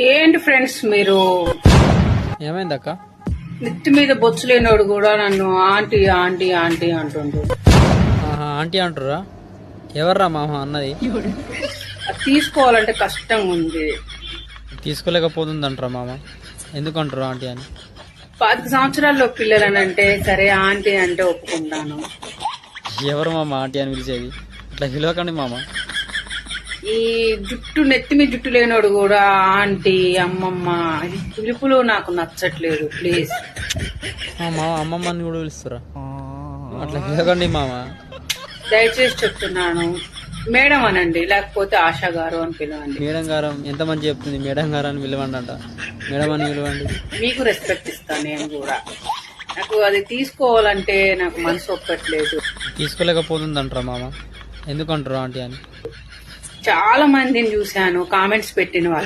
ఏంటి ఫ్రెండ్స్ మీరు? ఏమైందక్క? నెత్తి మీద బొచ్చు లేనోడు కూడా నన్ను ఆంటీ ఆంటీ ఆంటీ అంటుండు. ఆంటీ అంటురా? ఎవర్రా మామ అన్నది? అది తీసుకోవాలంటే కష్టంగా ఉంది. తీసుకోలేకపోతుందంటారా మామ? ఎందుకంటారు ఆంటీ అని? 10 సంవత్సరాల్లో పిల్లలనంటే సరే ఆంటీ అంటే ఒప్పుకుంటాను. ఎవరు మామ ఆంటీ అని పిలిచేది? ఇట్లా పిలవకండి మామ. ఈ జుట్టు నెత్తి మీద జుట్టు లేనోడు కూడా ఆంటీ అమ్మమ్మ ఈ పిలుపులు నాకు నచ్చట్లేదు. ప్లీజ్ మామ అమ్మమ్మని కూడా పిలుస్తురా? అట్లా పిలవకండి మామ. దయచేసి చెప్తున్నాను, మేడం అనండి, లేకపోతే ఆశా గారు అని పిలవండి. మేడం గారు ఎంత మంచి చెప్తుంది, మేడం గారు అని పిలవండి అంట. మేడం అని పిలవండి. మీకు రెస్పెక్ట్ ఇస్తాను నేను కూడా. నాకు అది తీసుకోవాలంటే నాకు మనసు ఒప్పట్లేదు. తీసుకోలేకపోతుందంటారా మామ? ఎందుకంటారు ఆంటీ అని? చాలా మందిని చూశాను కామెంట్స్ పెట్టిన వాళ్ళు.